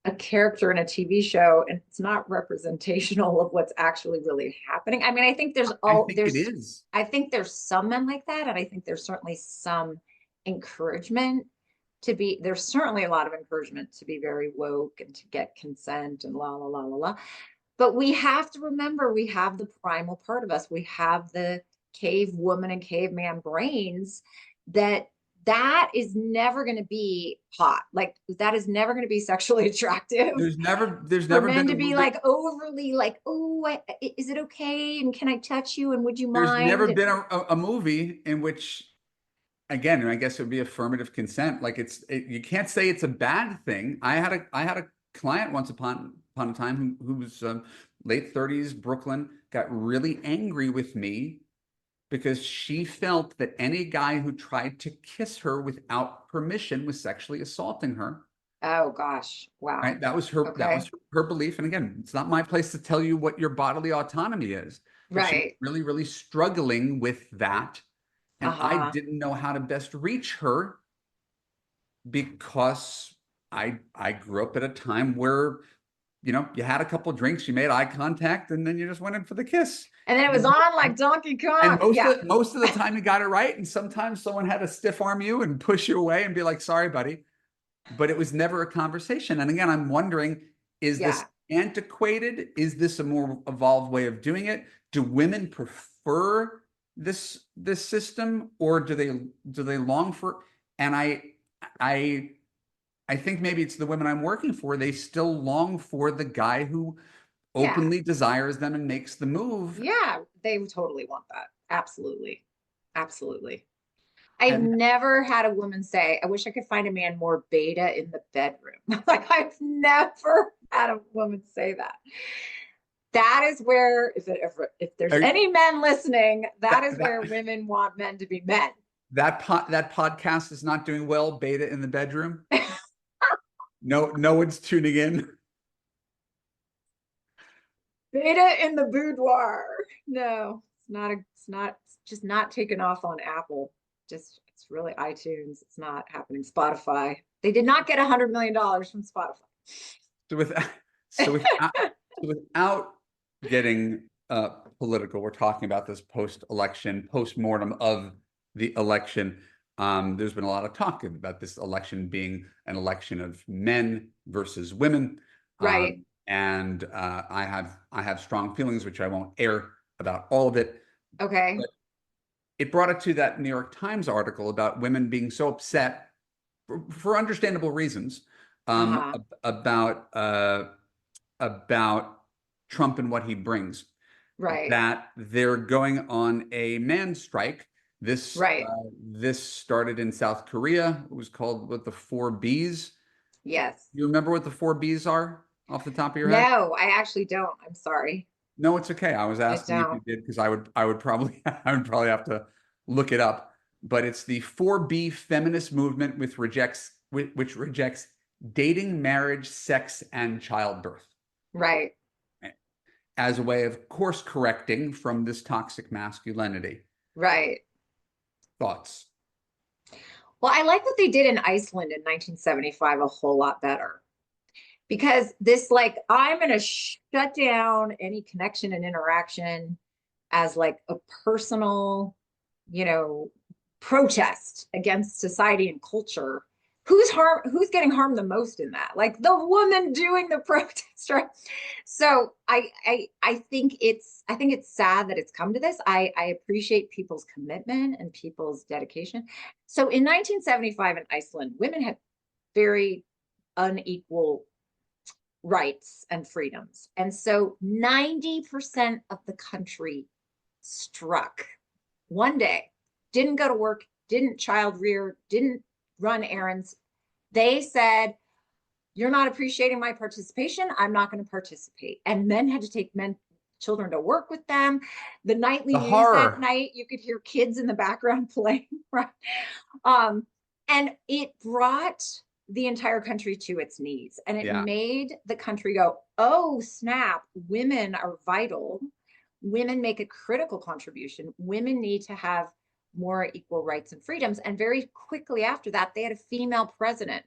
a character in a TV show and it's not representational of what's actually really happening. I mean, I think I think it is. I think there's some men like that, and I think there's certainly some encouragement there's certainly a lot of encouragement to be very woke and to get consent and la la la la la. But we have to remember we have the primal part of us. We have the cave woman and caveman brains that that is never going to be hot. Like that is never going to be sexually attractive there's for never men been a to be movie. like overly like, oh, is it okay? And can I touch you? And would you There's mind? never And been a movie in which, again, I guess it would be affirmative consent. Like you can't say it's a bad thing. I had a client once upon a time who was late 30s, Brooklyn, got really angry with me because she felt that any guy who tried to kiss her without permission was sexually assaulting her. oh gosh, wow. Right? That was Okay. her belief. And again, it's not my place to tell you what your bodily autonomy is, but she was Right. really, really struggling with that. And I Uh-huh. didn't know how to best reach her because I grew up at a time where, you had a couple of drinks, you made eye contact, and then you just went in for the kiss. And then it was And, on like Donkey and Kong. most Yeah. of most of the time you got it right. And sometimes someone had to stiff arm you and push you away and be like, sorry, buddy. But it was never a conversation. And again, I'm wondering, is this Yeah. antiquated? Is this a more evolved way of doing it? Do women prefer this system, or do they long for? And I I think maybe it's the women I'm working for. They still long for the guy who Yeah. openly desires them and makes the move. Yeah. They would totally want that. Absolutely. Absolutely. I've And never had a woman say, I wish I could find a man more beta in the bedroom. Like I've never had a woman say that. That is where, if there's are, any men listening, that that is that where women want men to be men. that podcast is not doing well. Beta in the bedroom. No one's tuning in. Beta in the boudoir. No, it's just not taken off on Apple. Just, it's really iTunes. It's not happening. Spotify. They did not get $100 million from Spotify. So without so without so without getting political, we're talking about this post-election, post-mortem of the election. There's been a lot of talk about this election being an election of men versus women. Right. And I have strong feelings, which I won't air about all of it. Okay. But it brought it to that New York Times article about women being so upset for understandable reasons, Uh-huh. about Trump and what he brings, Right. that they're going on a man strike. This Right. this started in South Korea. It was called what, the four Bs. Yes. You remember what the four Bs are off the top of your head? No, I actually don't. I'm sorry. No, it's okay. I was I asking if you don't. did because I would probably I would probably have to look it up. But it's the 4B feminist movement which rejects dating, marriage, sex, and childbirth Right. as a way of course correcting from this toxic masculinity. Right. Thoughts? Well, I like what they did in Iceland in 1975 a whole lot better because this, like, I'm going to shut down any connection and interaction as like a personal, you know, protest against society and culture. Who's getting harmed the most in that? Like the woman doing the protest, right? So I think it's sad that it's come to this. I appreciate people's commitment and people's dedication. So in 1975 in Iceland, women had very unequal rights and freedoms. And so 90% of the country struck one day, didn't go to work, didn't child rear, didn't run errands. They said, you're not appreciating my participation. I'm not going to participate. And men had to take children to work with them. The nightly The news that horror. night, you could hear kids in the background playing, right? Um, and it brought the entire country to its knees and it Yeah. made the country go, oh, snap, women are vital. Women make a critical contribution. Women need to have more equal rights and freedoms. And very quickly after that, they had a female president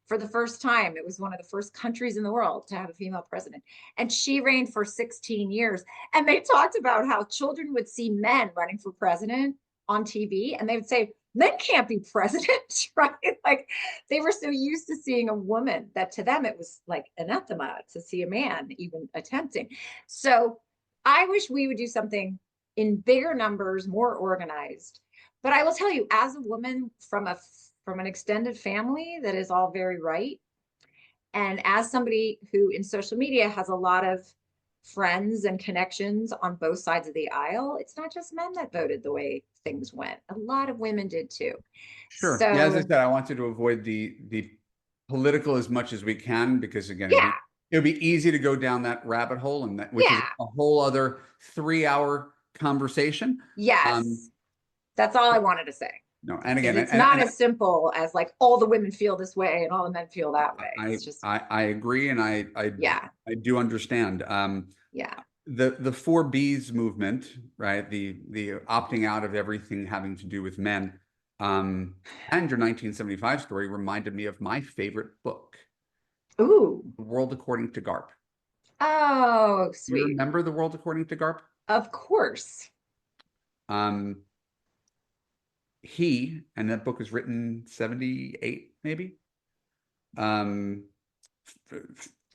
for the first time. It was one of the first countries in the world to have a female president. And she reigned for 16 years. And they talked about how children would see men running for president on TV and they would say, men can't be president, right? Like they were so used to seeing a woman that to them it was like anathema to see a man even attempting. So I wish we would do something in bigger numbers, more organized, But I will tell you, as a woman from an extended family that is all very right, and as somebody who in social media has a lot of friends and connections on both sides of the aisle, it's not just men that voted the way things went. A lot of women did too. Sure. Yeah, as I So said, I wanted to avoid the political as much as we can because again, yeah, it would be easy to go down that rabbit hole and that which is yeah, a whole other 3 hour conversation. Um, yes. That's all I wanted to say. no, and Is again, it's not as simple as like all the women feel this way and all the men feel that way. It's just, I agree and yeah, I do understand. yeah. The four B's movement, right? The opting out of everything having to do with men, and your 1975 story reminded me of my favorite book, Ooh. The World According to Garp. Oh, You sweet. remember The World According to Garp? Of course. Um, and that book was written 78, maybe. Um,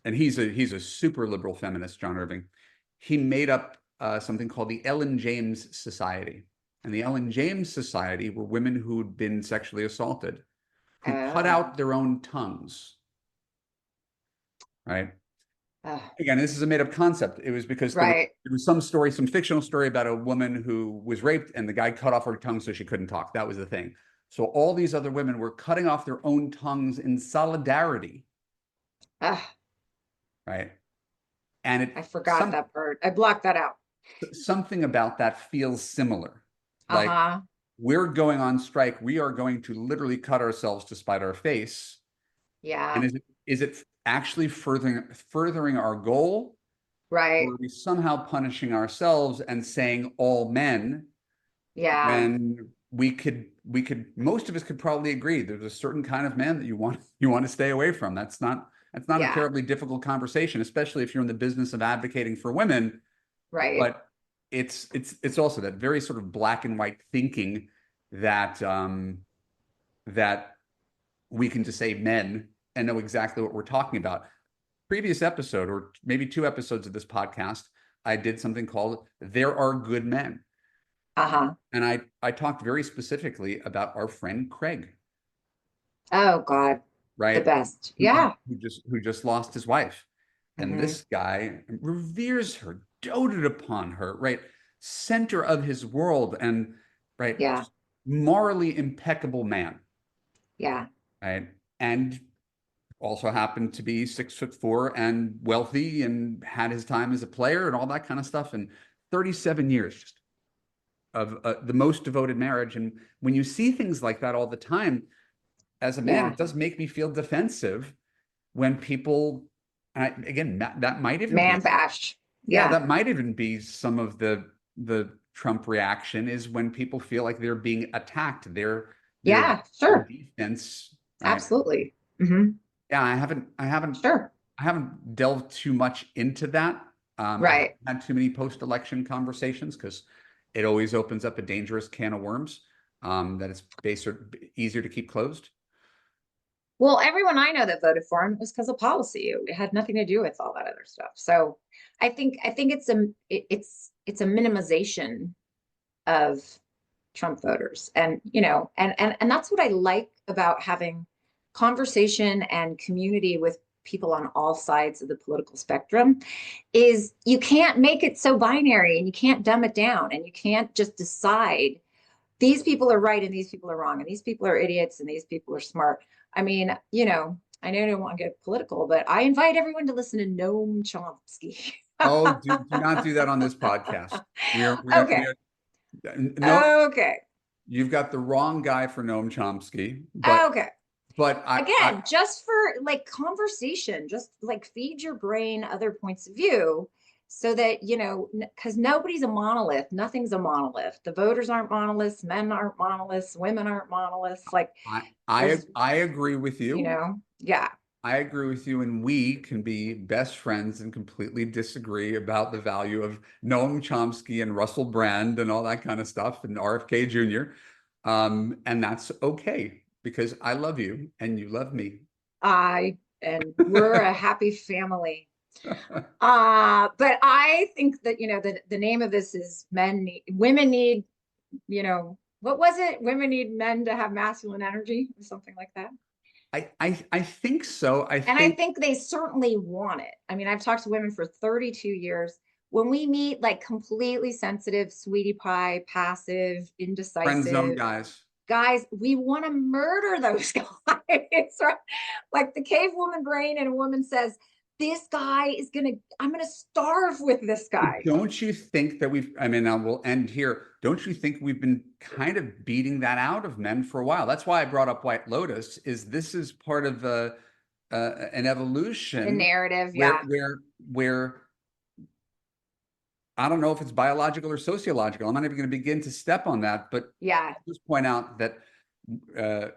and he's a super liberal feminist, John Irving. He made up something called the Ellen James Society. And the Ellen James Society were women who'd been sexually assaulted, who cut Oh, out their own tongues, right? oh, Again, this is a made-up concept. It was because right. there was some story, some fictional story about a woman who was raped and the guy cut off her tongue so she couldn't talk. That was the thing. So all these other women were cutting off their own tongues in solidarity, Ah, right? And I forgot some that part. I blocked that out. something about that feels similar. Like Uh-huh. we're going on strike, we are going to literally cut ourselves to spite our face. And Yeah. is it actually furthering our goal, or Right. are we somehow punishing ourselves and saying all men Yeah. when we could most of us could probably agree there's a certain kind of man that you want to stay away from. That's not a Yeah. terribly difficult conversation, especially if you're in the business of advocating for women. Right. But it's also that very sort of black and white thinking that that we can just say men and know exactly what we're talking about. Previous episode, or maybe two episodes of this podcast, I did something called There Are Good Men. Uh-huh. And I talked very specifically about our friend Craig, Oh God. The right? best. Who, Yeah. who just lost his wife. And Hmm. this guy reveres her, doted upon her, right? Center of his world, and right, Yeah. morally impeccable man, Yeah. right? And also happened to be 6'4" and wealthy and had his time as a player and all that kind of stuff. And 37 years just of the most devoted marriage. And when you see things like that all the time, as a man, Yeah. it does make me feel defensive when people, again, that might even be, Man bash. yeah, Yeah. that might even be some of the Trump reaction is when people feel like they're being attacked, their Yeah. Sure. defense, right? Absolutely. Hmm. Yeah, Sure. I haven't delved too much into that. I haven't Right. had too many post-election conversations because it always opens up a dangerous can of worms that it's easier to keep closed. Well, everyone I know that voted for him was because of policy. It had nothing to do with all that other stuff. So I think it's a minimization of Trump voters. And and that's what I like about having conversation and community with people on all sides of the political spectrum is you can't make it so binary and you can't dumb it down and you can't just decide these people are right and these people are wrong and these people are idiots and these people are smart. I mean, I know I don't want to get political, but I invite everyone to listen to Noam Chomsky. Oh, do not do that on this podcast. We Okay. are no, Okay. you've got the wrong guy for Noam Chomsky, Okay. but I Again, just for like conversation, just like feed your brain other points of view so that, because nobody's a monolith, nothing's a monolith. The voters aren't monoliths, men aren't monoliths, women aren't monoliths. Like there's, I agree with you. yeah, I agree with you, and we can be best friends and completely disagree about the value of Noam Chomsky and Russell Brand and all that kind of stuff and RFK Jr. And that's okay because I love you and you love me. and we're a happy family. But I think that, the name of this is women need, What was it? Women need men to have masculine energy or something like that. I think so. I And I think think they certainly want it. I mean, I've talked to women for 32 years. When we meet like completely sensitive, sweetie pie, passive, friend zone indecisive guys. guys, we want to murder those guys. Right? Like the cave woman brain and a woman says, this guy is gonna, I'm gonna starve with this guy. Don't you think that I mean, I will end here. Don't you think we've been kind of beating that out of men for a while? That's why I brought up White Lotus, is this is part of an The evolution narrative, where, yeah. where I don't know if it's biological or sociological. I'm not even going to begin to step on that, but Yeah, I'll just point out that uh,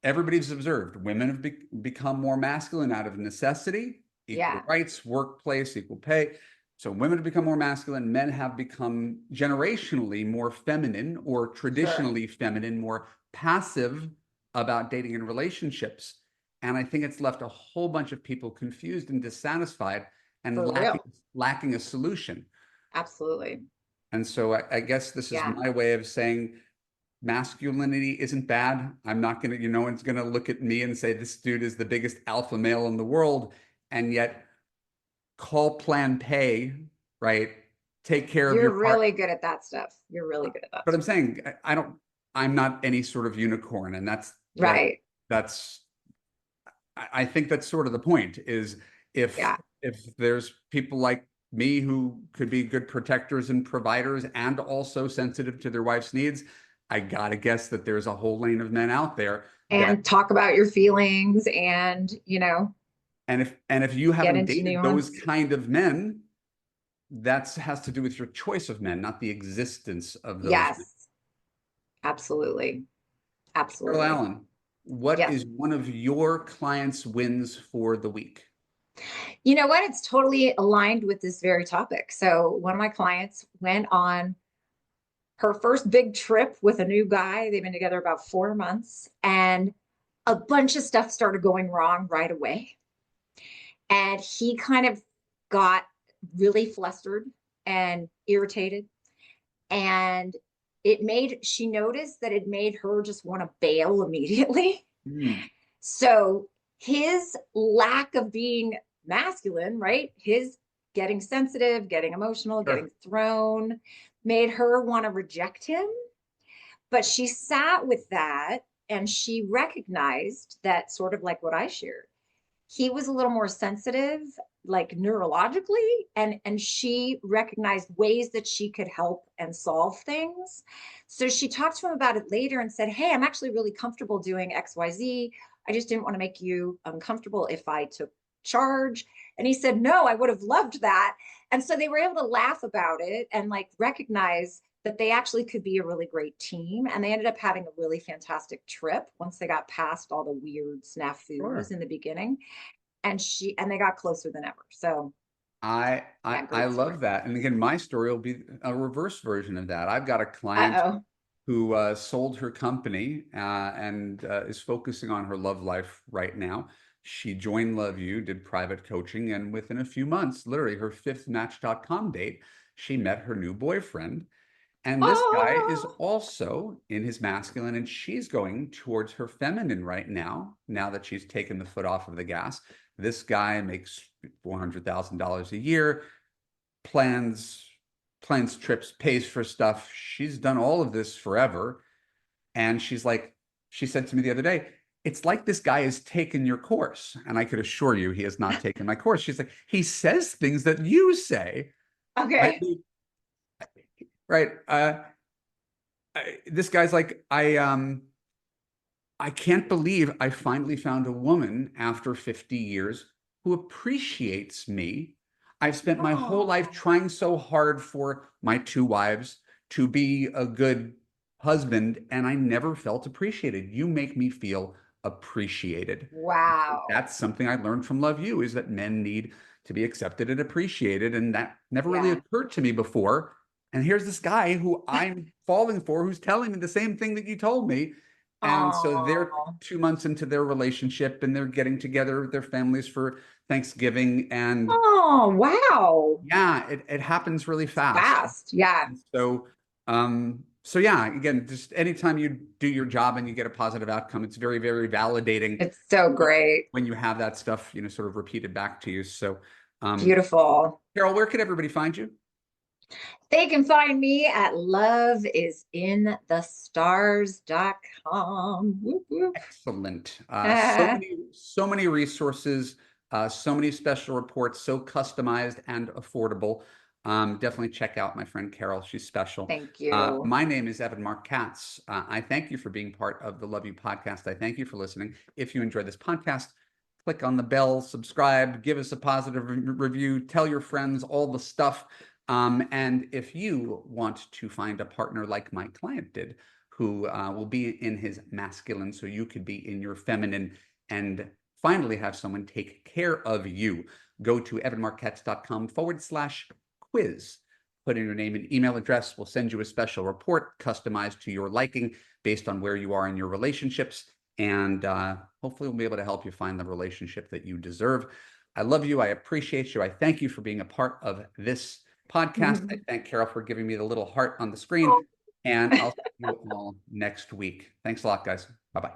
everybody's observed women have become more masculine out of necessity, equal yeah, rights, workplace, equal pay. So women have become more masculine, men have become generationally more feminine, or sure. traditionally feminine, more passive about dating and relationships. And I think it's left a whole bunch of people confused and dissatisfied and For real. lacking a solution. Absolutely. And so I guess this is Yeah. my way of saying masculinity isn't bad. I'm not going to, no one's going to look at me and say this dude is the biggest alpha male in the world. And yet, call plan pay, right? Take care of You're your part. really good at that stuff. You're really good at that But I'm stuff. saying, I'm not any sort of unicorn. And Right. that's, I think that's sort of the point, is Yeah. if there's people like me who could be good protectors and providers and also sensitive to their wife's needs, I gotta guess that there's a whole lane of men out there that, And talk about your feelings and, and if you get haven't into dated those nuance. kind of men, that has to do with your choice of men, not the existence of those men. Yes, absolutely. Carol Absolutely. Allen, what Yes. is one of your clients' wins for the week? You know what? It's totally aligned with this very topic. So, one of my clients went on her first big trip with a new guy. They've been together about 4 months, and a bunch of stuff started going wrong right away. And he kind of got really flustered and irritated. And she noticed that it made her just want to bail immediately. Hmm. So his lack of being masculine, right? His getting sensitive, getting emotional, getting Sure. thrown made her want to reject him. But she sat with that and she recognized that, sort of like what I shared. He was a little more sensitive, like neurologically, and she recognized ways that she could help and solve things. So she talked to him about it later and said, hey, I'm actually really comfortable doing XYZ. I just didn't want to make you uncomfortable if I took charge. And he said, no, I would have loved that. And so they were able to laugh about it and like recognize that they actually could be a really great team. And they ended up having a really fantastic trip once they got past all the weird snafus Sure. in the beginning. And they got closer than ever. So yeah, I great story. love that. And again, my story will be a reverse version of that. I've got a client Uh-oh. who sold her company and is focusing on her love life right now. She joined Love You, did private coaching, and within a few months, literally her fifth Match.com date, she met her new boyfriend. And this guy is Oh, also in his masculine, and she's going towards her feminine right now, now that she's taken the foot off of the gas. This guy makes $400,000 a year, plans plans trips, pays for stuff. She's done all of this forever. And she said to me the other day, it's like this guy has taken your course. And I could assure you he has not taken my course. She's like, he says things that you say, right? okay. Right. This guy's like, I can't believe I finally found a woman after 50 years who appreciates me. I've spent my whole life Oh, trying so hard for my two wives to be a good husband, and I never felt appreciated. You make me feel appreciated. wow. That's something I learned from Love You, is that men need to be accepted and appreciated. And that never really Yeah. occurred to me before. And here's this guy who I'm falling for, who's telling me the same thing that you told me. And so they're Oh. 2 months into their relationship and they're getting together with their families for Thanksgiving. And Oh, wow. yeah, it happens really It's fast. fast. Yeah. And so, So yeah, again, just anytime you do your job and you get a positive outcome, it's very, very validating It's so great. when you have that stuff, sort of repeated back to you. So, Beautiful. Carol, where can everybody find you? They can find me at loveisinthestars.com. Whoop, whoop. Excellent. Ah, So many resources, so many special reports, so customized and affordable. Definitely check out my friend Carol. She's special. thank you. My name is Evan Mark Katz. I thank you for being part of the Love You podcast. I thank you for listening. If you enjoyed this podcast, click on the bell, subscribe, give us a positive review, tell your friends all the stuff. And if you want to find a partner like my client did, who will be in his masculine, so you could be in your feminine, and finally have someone take care of you, go to evanmarketz.com/quiz. Put in your name and email address. We'll send you a special report customized to your liking based on where you are in your relationships. And hopefully we'll be able to help you find the relationship that you deserve. I love you. I appreciate you. I thank you for being a part of this podcast. I thank Carol for giving me the little heart on the screen. And I'll see you all next week. Thanks a lot, guys. Bye-bye.